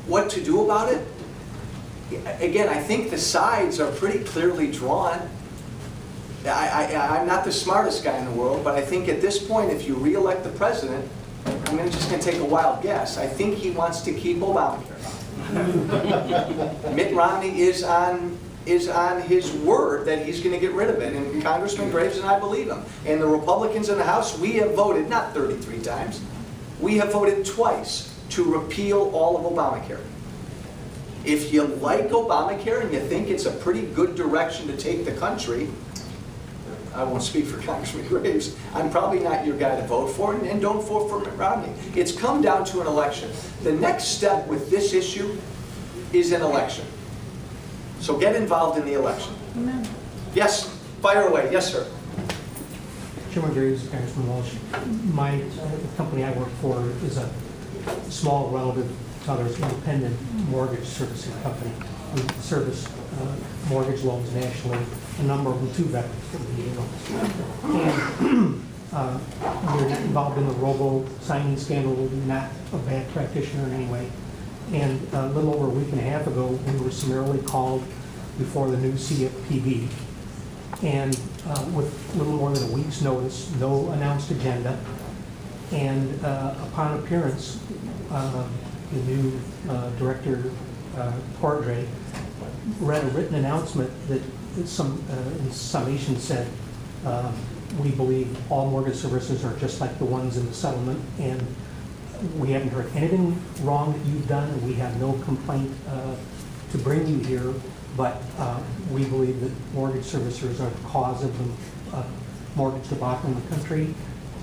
what to do about it? Again, I think the sides are pretty clearly drawn. I'm not the smartest guy in the world, but I think at this point, if you re-elect the president, I'm just going to take a wild guess. I think he wants to keep Obamacare. Mitt Romney is on his word that he's going to get rid of it, and Congressman Graves and I believe him. And the Republicans in the House, we have voted, not 33 times, we have voted twice to repeal all of Obamacare. If you like Obamacare and you think it's a pretty good direction to take the country, I won't speak for Congressman Graves, I'm probably not your guy to vote for, and don't vote for Mitt Romney. It's come down to an election. The next step with this issue is an election. So get involved in the election. Amen. Yes, fire away. Yes, sir. Chairman Graves, Congressman Walsh. The company I work for is a small, relative to others, independent mortgage servicing company. We service mortgage loans nationally, a number of them to veterans that we need loans. And we're not involved in the robo-signing scandal. We're not a bad practitioner in any way. And a little over a week and a half ago, we were summarily called before the new CFPB. And with a little more than a week's notice, no announced agenda. And upon appearance, the new director, Cordray, read a written announcement that in summation said, we believe all mortgage services are just like the ones in the settlement, and we haven't heard anything wrong that you've done, and we have no complaint to bring you here, but we believe that mortgage servicers are the cause of the mortgage debacle in the country.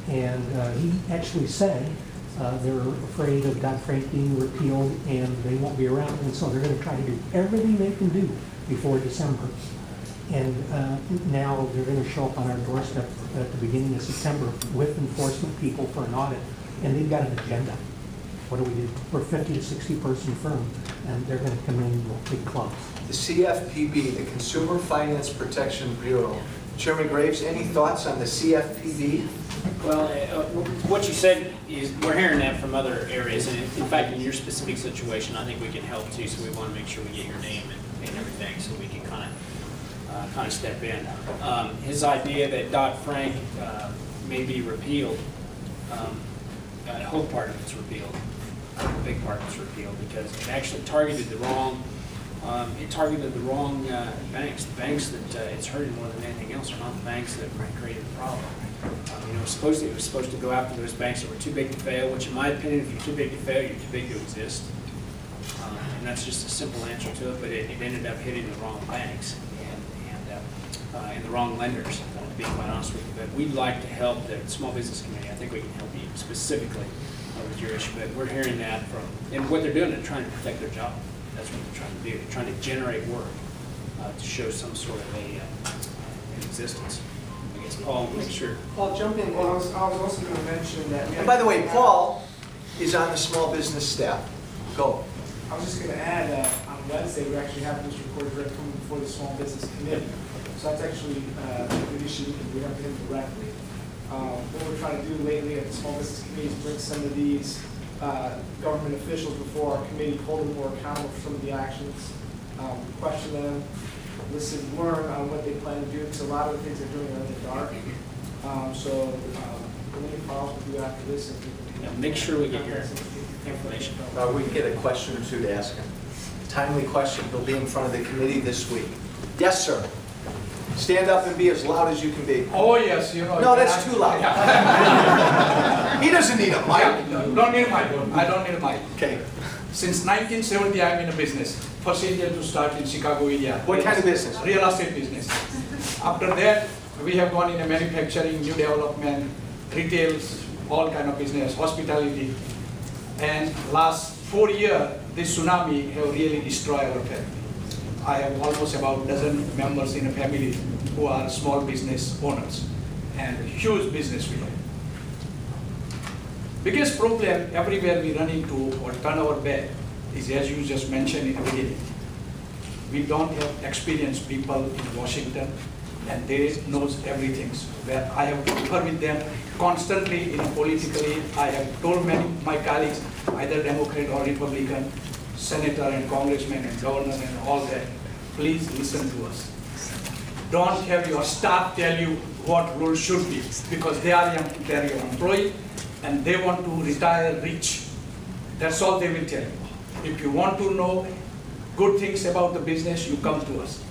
And he actually said they're afraid of Dodd-Frank being repealed and they won't be around, and so they're going to try to do everything they can do before December. And now they're going to show up on our doorstep at the beginning of September with enforcement people for an audit, and they've got an agenda. What do we do? We're a 50 to 60 person firm, and they're going to come in with big clubs. The CFPB, the Consumer Finance Protection Bureau. Chairman Graves, any thoughts on the CFPB? Well, what you said is, we're hearing that from other areas, and in fact, in your specific situation, I think we can help too, so we want to make sure we get your name and everything, so we can kind of step in. His idea that Dodd-Frank may be repealed, I hope part of it's repealed. I hope a big part of it's repealed, because it actually targeted the wrong banks. The banks that it's hurting more than anything else are not the banks that created the problem. It was supposed to go after those banks that were too big to fail, which in my opinion, if you're too big to fail, you're too big to exist. And that's just a simple answer to it, but it ended up hitting the wrong banks and the wrong lenders, to be quite honest with you. But we'd like to help the Small Business Committee. I think we can help you specifically with your issue, but we're hearing that from, and what they're doing is trying to protect their job. That's what they're trying to do. They're trying to generate work to show some sort of an existence. I guess Paul, make sure. Paul, jump in. Well, I was also going to mention that. And by the way, Paul is on the small business staff. Go. I was just going to add that on Wednesday we actually have Mr. Cordray coming before the Small Business Committee. So that's actually a good issue because we have him directly. What we're trying to do lately at the Small Business Committee is bring some of these government officials before our committee, hold them more accountable for some of the actions, question them, listen, learn on what they plan to do, because a lot of the things they're doing are in the dark. We'll make files with you after this. And make sure we get your information. We can get a question or two to ask him. Timely question. He'll be in front of the committee this week. Yes, sir. Stand up and be as loud as you can be. Oh yes, No, that's too loud. He doesn't need a mic. Don't need a mic. I don't need a mic. Okay. Since 1970, I'm in a business. First Indian to start in Chicago area. What kind of business? Real estate business. After that, we have gone in a manufacturing, new development, retails, all kind of business, hospitality. And last 4 years, this tsunami have really destroyed our family. I have almost about a dozen members in a family who are small business owners, and huge business we have. Biggest problem everywhere we run into or turn our back is, as you just mentioned in the beginning, we don't have experienced people in Washington, and they knows everything. So where I have worked with them constantly, politically, I have told many of my colleagues, either Democrat or Republican, senator and congressman and governor and all that, please listen to us. Don't have your staff tell you what rules should be, because they are your employee and they want to retire rich. That's all they will tell you. If you want to know good things about the business, you come to us.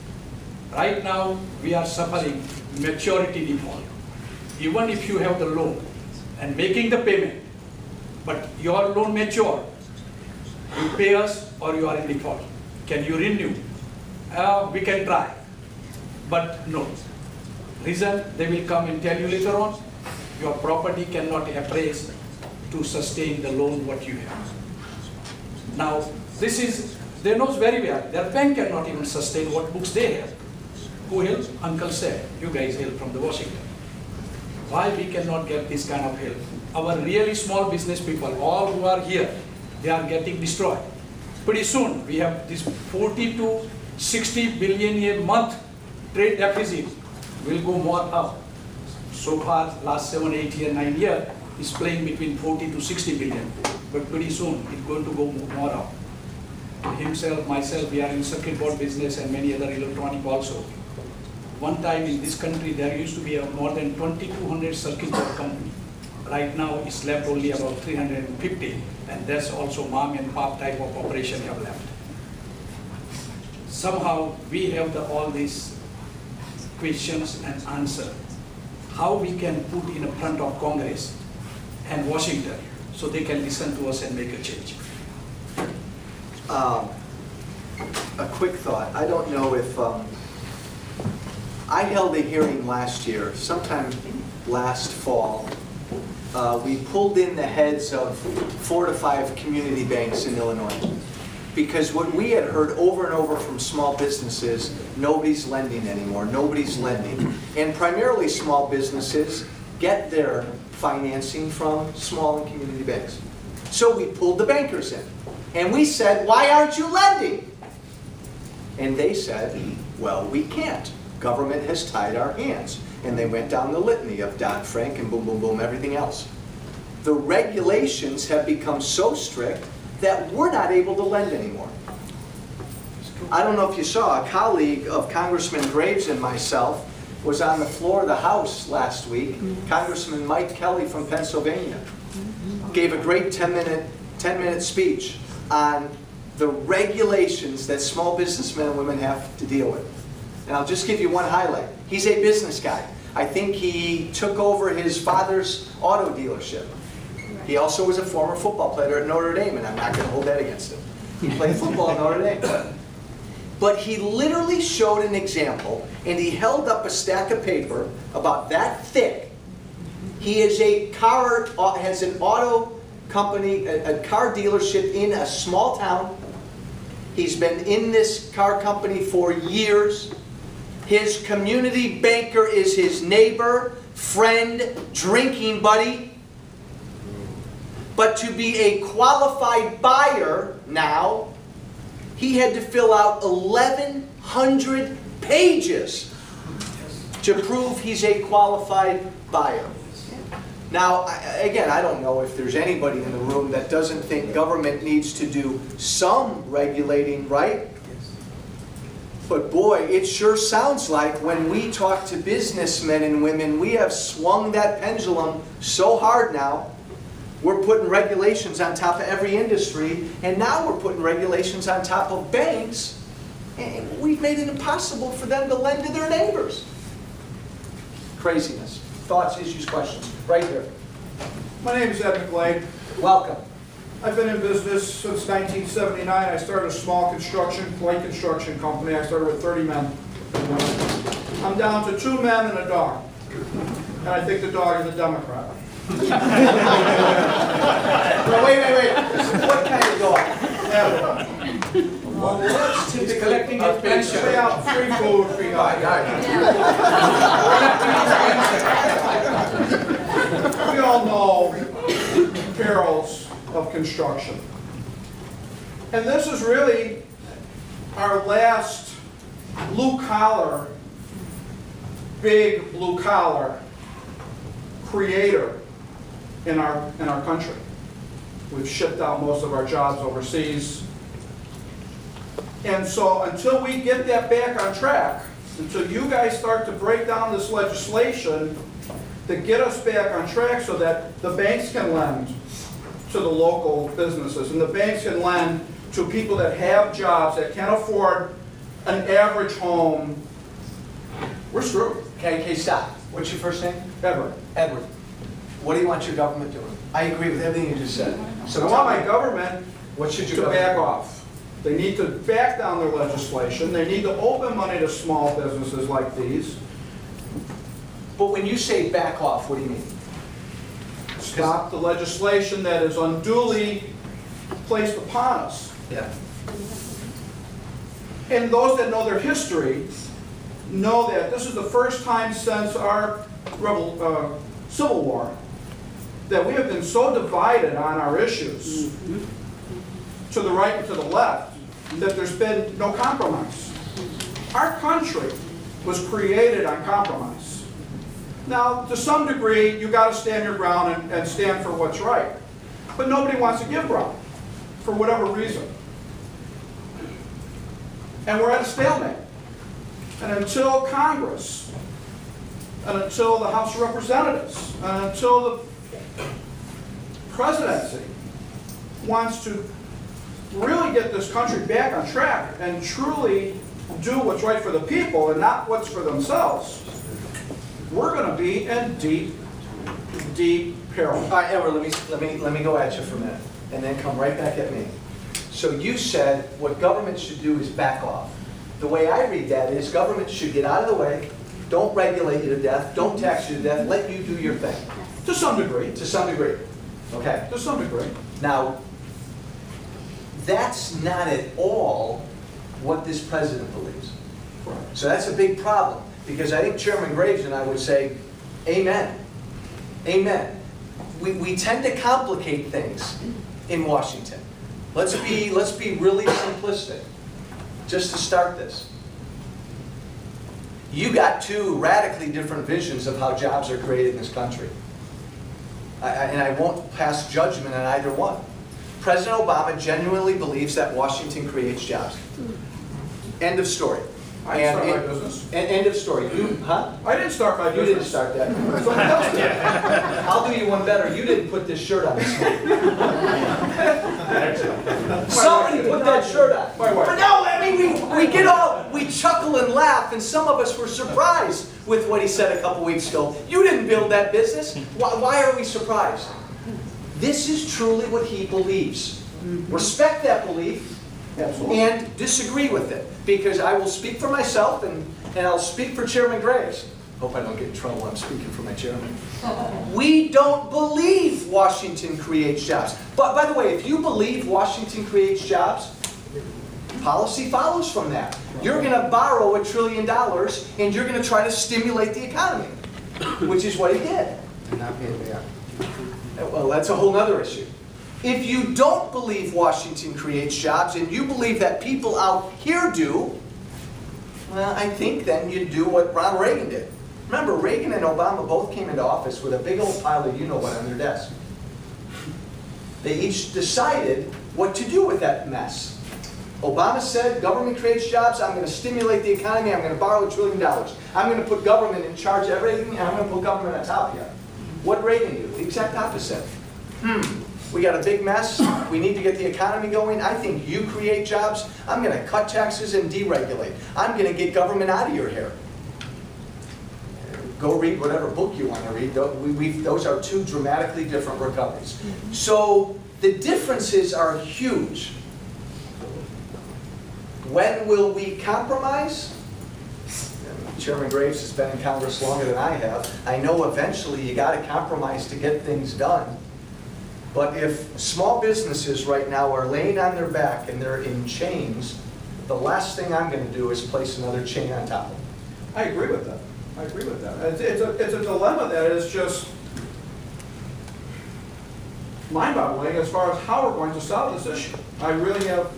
Right now, we are suffering maturity default. Even if you have the loan and making the payment, but your loan mature, you pay us or you are in default. Can you renew? We can try, but no. Reason, they will come and tell you later on, your property cannot appraise to sustain the loan what you have. Now, this is, they knows very well, their bank cannot even sustain what books they have. Who helps? Uncle said, you guys help from the Washington. Why we cannot get this kind of help? Our really small business people, all who are here, they are getting destroyed. Pretty soon, we have this 40 to 60 billion a month trade deficit. Will go more up. So far, last 7, 8 years, 9 years, is playing between 40 to 60 billion. But pretty soon, it's going to go more up. Himself, myself, we are in circuit board business and many other electronic also. One time in this country, there used to be more than 2,200 circuit board company. Right now, it's left only about 350, and that's also mom and pop type of operation have left. Somehow, we have all these questions and answer. How we can put in front of Congress and Washington so they can listen to us and make a change. A quick thought. I don't know if, I held a hearing last year, sometime last fall. We pulled in the heads of 4 to 5 community banks in Illinois. Because what we had heard over and over from small businesses, nobody's lending anymore, nobody's lending. And primarily small businesses get their financing from small and community banks. So we pulled the bankers in. And we said, why aren't you lending? And they said, well, we can't. Government has tied our hands. And they went down the litany of Dodd-Frank and boom, boom, boom, everything else. The regulations have become so strict that we're not able to lend anymore. I don't know if you saw, a colleague of Congressman Graves and myself was on the floor of the House last week. Congressman Mike Kelly from Pennsylvania gave a great 10-minute speech on the regulations that small businessmen and women have to deal with. And I'll just give you one highlight. He's a business guy. I think he took over his father's auto dealership. He also was a former football player at Notre Dame, and I'm not going to hold that against him. He played football at Notre Dame. But he literally showed an example, and he held up a stack of paper about that thick. He is has an auto company, a car dealership in a small town. He's been in this car company for years. His community banker is his neighbor, friend, drinking buddy. But to be a qualified buyer now, he had to fill out 1,100 pages to prove he's a qualified buyer. Now, again, I don't know if there's anybody in the room that doesn't think government needs to do some regulating, right? But boy, it sure sounds like when we talk to businessmen and women, we have swung that pendulum so hard now. We're putting regulations on top of every industry, and now we're putting regulations on top of banks, and we've made it impossible for them to lend to their neighbors. Craziness. Thoughts, issues, questions? Right here. My name is Ed McGlade. Welcome. I've been in business since 1979. I started a small light construction company. I started with 30 men. I'm down to 2 men and a dog. And I think the dog is a Democrat. No, wait. What kind of dog? Well, that's He's typically collecting his pension. free out free food, free We all know the perils of construction. And this is really our last blue-collar, big blue-collar creator in our country. We've shipped out most of our jobs overseas. And so until we get that back on track, until you guys start to break down this legislation to get us back on track so that the banks can lend to the local businesses and the banks can lend to people that have jobs, that can afford an average home, we're screwed. Okay, stop. What's your first name? Ever. Edward. What do you want your government doing? I agree with everything you just said. So I want my government What should to your back government off. They need to back down their legislation. They need to open money to small businesses like these. But when you say back off, what do you mean? Stop the legislation that is unduly placed upon us. Yeah. And those that know their history know that this is the first time since our Civil War that we have been so divided on our issues, to the right and to the left, that there's been no compromise. Our country was created on compromise. Now, to some degree, you got to stand your ground and stand for what's right. But nobody wants to give ground, for whatever reason. And we're at a stalemate. And until Congress, and until the House of Representatives, and until the presidency wants to really get this country back on track and truly do what's right for the people and not what's for themselves, we're going to be in deep, deep peril. All right, Edward, let me go at you for a minute, and then come right back at me. So you said what government should do is back off. The way I read that is government should get out of the way, don't regulate you to death, don't tax you to death, let you do your thing. To some degree. To some degree. Okay. To some degree. Now, that's not at all what this president believes. So that's a big problem, because I think Chairman Graves and I would say, amen. Amen. We tend to complicate things in Washington. Let's be really simplistic, just to start this. You got two radically different visions of how jobs are created in this country. And I won't pass judgment on either one. President Obama genuinely believes that Washington creates jobs. End of story. I didn't start my business. End of story. I didn't start my You business. didn't start that. Somebody else did. I'll do you one better. You didn't put this shirt on this morning. Somebody put that shirt on. My wife. But no, I mean, we chuckle and laugh, and some of us were surprised with what he said a couple weeks ago. You didn't build that business. Why are we surprised? This is truly what he believes. Respect that belief. Absolutely. And disagree with it, because I will speak for myself and I'll speak for Chairman Graves. Hope I don't get in trouble when I'm speaking for my chairman. We don't believe Washington creates jobs. But by the way, if you believe Washington creates jobs, policy follows from that. You're going to borrow $1 trillion and you're going to try to stimulate the economy, which is what he did. Well, that's a whole other issue. If you don't believe Washington creates jobs and you believe that people out here do, well, I think then you do what Ronald Reagan did. Remember, Reagan and Obama both came into office with a big old pile of you-know-what on their desk. They each decided what to do with that mess. Obama said, government creates jobs, I'm going to stimulate the economy, I'm going to borrow $1 trillion. I'm going to put government in charge of everything, and I'm going to put government on top here. What did Reagan do? The exact opposite. We got a big mess. We need to get the economy going. I think you create jobs. I'm going to cut taxes and deregulate. I'm going to get government out of your hair. Go read whatever book you want to read. Those are two dramatically different recoveries. So the differences are huge. When will we compromise? Chairman Graves has been in Congress longer than I have. I know eventually you got to compromise to get things done. But if small businesses right now are laying on their back and they're in chains, the last thing I'm going to do is place another chain on top of them. I agree with that. I agree with that. It's a dilemma that is just mind-boggling as far as how we're going to solve this issue. I really have